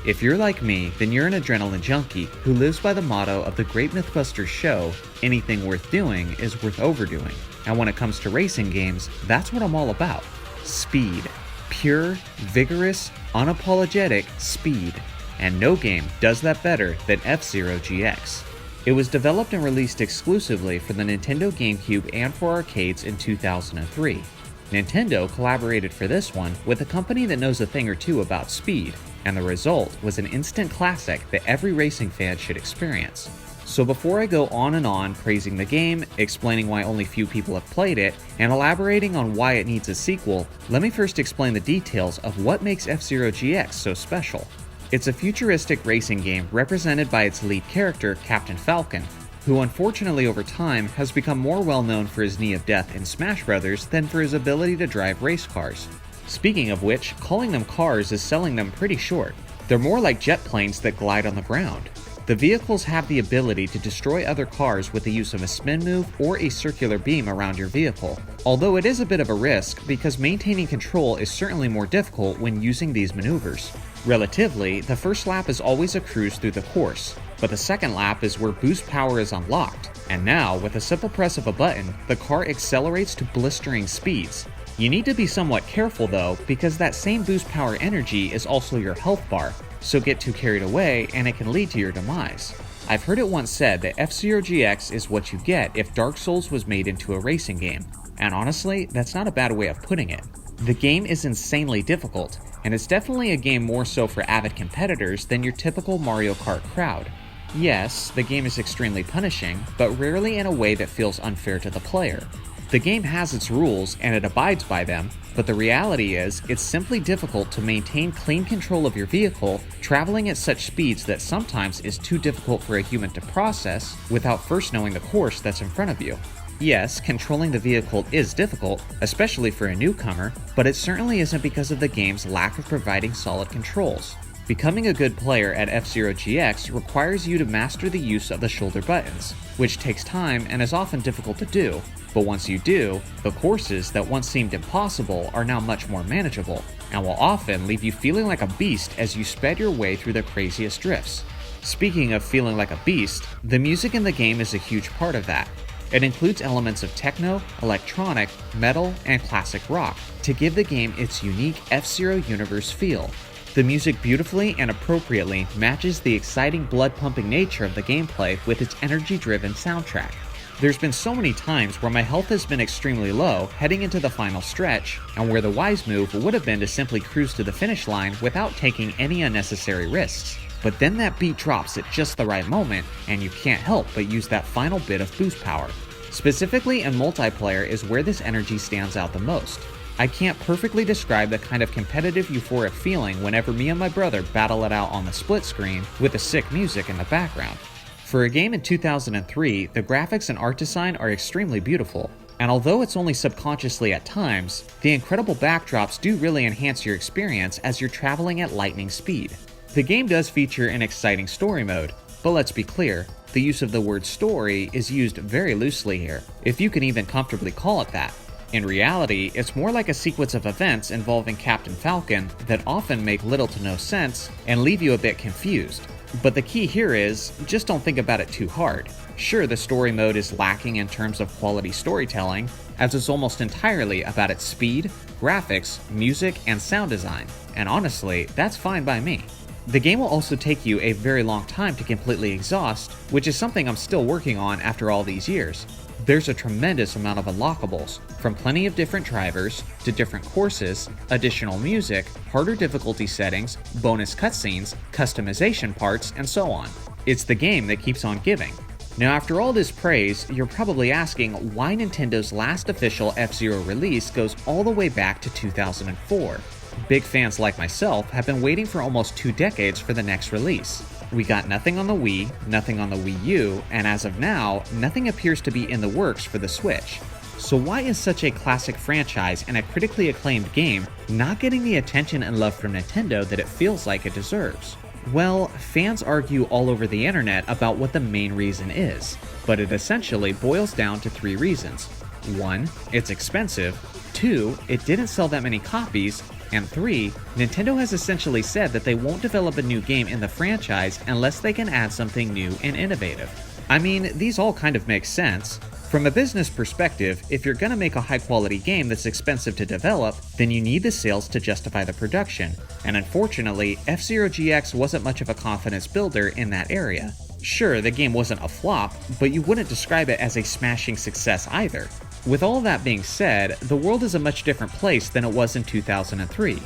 If you're like me, then you're an adrenaline junkie who lives by the motto of the Great Mythbusters show, anything worth doing is worth overdoing. And when it comes to racing games, that's what I'm all about. Speed. Pure, vigorous, unapologetic speed. And no game does that better than F-Zero GX. It was developed and released exclusively for the Nintendo GameCube and for arcades in 2003. Nintendo collaborated for this one with a company that knows a thing or two about speed, and the result was an instant classic that every racing fan should experience. So before I go on and on praising the game, explaining why only few people have played it, and elaborating on why it needs a sequel, let me first explain the details of what makes F-Zero GX so special. It's a futuristic racing game represented by its lead character, Captain Falcon, who unfortunately over time has become more well known for his knee of death in Smash Bros. Than for his ability to drive race cars. Speaking of which, calling them cars is selling them pretty short. They're more like jet planes that glide on the ground. The vehicles have the ability to destroy other cars with the use of a spin move or a circular beam around your vehicle, although it is a bit of a risk because maintaining control is certainly more difficult when using these maneuvers. Relatively, the first lap is always a cruise through the course, but the second lap is where boost power is unlocked, and now, with a simple press of a button, the car accelerates to blistering speeds. You need to be somewhat careful though, because that same boost power energy is also your health bar, so get too carried away and it can lead to your demise. I've heard it once said that F-Zero GX is what you get if Dark Souls was made into a racing game, and honestly, that's not a bad way of putting it. The game is insanely difficult, and it's definitely a game more so for avid competitors than your typical Mario Kart crowd. Yes, the game is extremely punishing, but rarely in a way that feels unfair to the player. The game has its rules and it abides by them, but the reality is it's simply difficult to maintain clean control of your vehicle, traveling at such speeds that sometimes is too difficult for a human to process without first knowing the course that's in front of you. Yes, controlling the vehicle is difficult, especially for a newcomer, but it certainly isn't because of the game's lack of providing solid controls. Becoming a good player at F-Zero GX requires you to master the use of the shoulder buttons, which takes time and is often difficult to do, but once you do, the courses that once seemed impossible are now much more manageable, and will often leave you feeling like a beast as you sped your way through the craziest drifts. Speaking of feeling like a beast, the music in the game is a huge part of that. It includes elements of techno, electronic, metal, and classic rock to give the game its unique F-Zero universe feel. The music beautifully and appropriately matches the exciting blood-pumping nature of the gameplay with its energy-driven soundtrack. There's been so many times where my health has been extremely low heading into the final stretch, and where the wise move would have been to simply cruise to the finish line without taking any unnecessary risks. But then that beat drops at just the right moment, and you can't help but use that final bit of boost power. Specifically in multiplayer is where this energy stands out the most. I can't perfectly describe the kind of competitive euphoric feeling whenever me and my brother battle it out on the split screen with the sick music in the background. For a game in 2003, the graphics and art design are extremely beautiful, and although it's only subconsciously at times, the incredible backdrops do really enhance your experience as you're traveling at lightning speed. The game does feature an exciting story mode, but let's be clear, the use of the word story is used very loosely here, if you can even comfortably call it that. In reality, it's more like a sequence of events involving Captain Falcon that often make little to no sense and leave you a bit confused. But the key here is, just don't think about it too hard. Sure, the story mode is lacking in terms of quality storytelling, as it's almost entirely about its speed, graphics, music, and sound design, and honestly, that's fine by me. The game will also take you a very long time to completely exhaust, which is something I'm still working on after all these years. There's a tremendous amount of unlockables, from plenty of different drivers, to different courses, additional music, harder difficulty settings, bonus cutscenes, customization parts, and so on. It's the game that keeps on giving. Now after all this praise, you're probably asking why Nintendo's last official F-Zero release goes all the way back to 2004. Big fans like myself have been waiting for almost 2 decades for the next release. We got nothing on the Wii, nothing on the Wii U, and as of now, nothing appears to be in the works for the Switch. So why is such a classic franchise and a critically acclaimed game not getting the attention and love from Nintendo that it feels like it deserves? Well, fans argue all over the internet about what the main reason is, but it essentially boils down to 3 reasons. 1, it's expensive. 2, it didn't sell that many copies. And 3, Nintendo has essentially said that they won't develop a new game in the franchise unless they can add something new and innovative. I mean, these all kind of make sense. From a business perspective, if you're gonna make a high quality game that's expensive to develop, then you need the sales to justify the production, and unfortunately, F-Zero GX wasn't much of a confidence builder in that area. Sure, the game wasn't a flop, but you wouldn't describe it as a smashing success either. With all that being said, the world is a much different place than it was in 2003.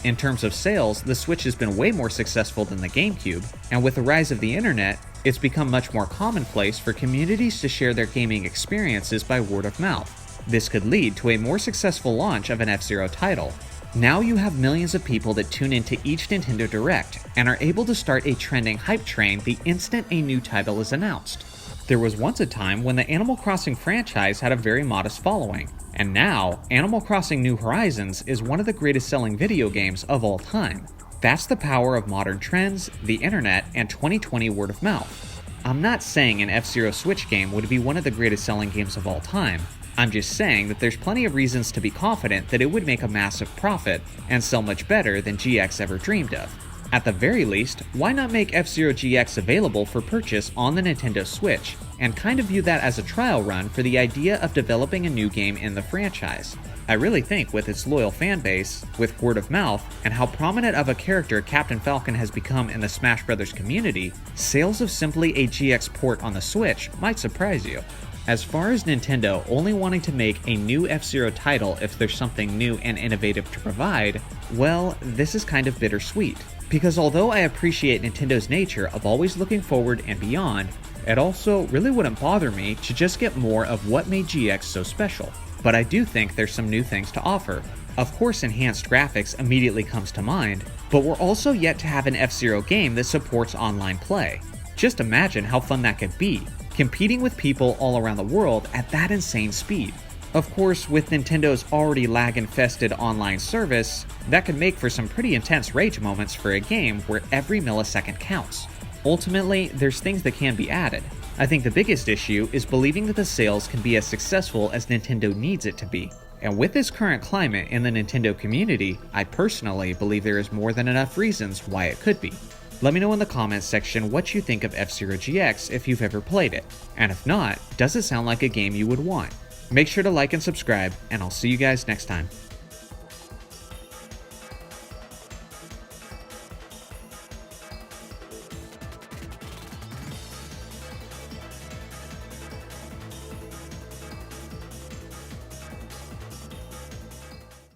In terms of sales, the Switch has been way more successful than the GameCube, and with the rise of the internet, it's become much more commonplace for communities to share their gaming experiences by word of mouth. This could lead to a more successful launch of an F-Zero title. Now you have millions of people that tune into each Nintendo Direct and are able to start a trending hype train the instant a new title is announced. There was once a time when the Animal Crossing franchise had a very modest following, and now Animal Crossing New Horizons is one of the greatest selling video games of all time. That's the power of modern trends, the internet, and 2020 word of mouth. I'm not saying an F-Zero Switch game would be one of the greatest selling games of all time. I'm just saying that there's plenty of reasons to be confident that it would make a massive profit and sell much better than GX ever dreamed of. At the very least, why not make F-Zero GX available for purchase on the Nintendo Switch, and kind of view that as a trial run for the idea of developing a new game in the franchise. I really think with its loyal fanbase, with word of mouth, and how prominent of a character Captain Falcon has become in the Smash Bros. Community, sales of simply a GX port on the Switch might surprise you. As far as Nintendo only wanting to make a new F-Zero title if there's something new and innovative to provide, well, this is kind of bittersweet. Because although I appreciate Nintendo's nature of always looking forward and beyond, it also really wouldn't bother me to just get more of what made GX so special. But I do think there's some new things to offer. Of course, enhanced graphics immediately comes to mind, but we're also yet to have an F-Zero game that supports online play. Just imagine how fun that could be, competing with people all around the world at that insane speed. Of course, with Nintendo's already lag-infested online service, that could make for some pretty intense rage moments for a game where every millisecond counts. Ultimately, there's things that can be added. I think the biggest issue is believing that the sales can be as successful as Nintendo needs it to be. And with this current climate in the Nintendo community, I personally believe there is more than enough reasons why it could be. Let me know in the comments section what you think of F-Zero GX if you've ever played it, and if not, does it sound like a game you would want? Make sure to like and subscribe, and I'll see you guys next time.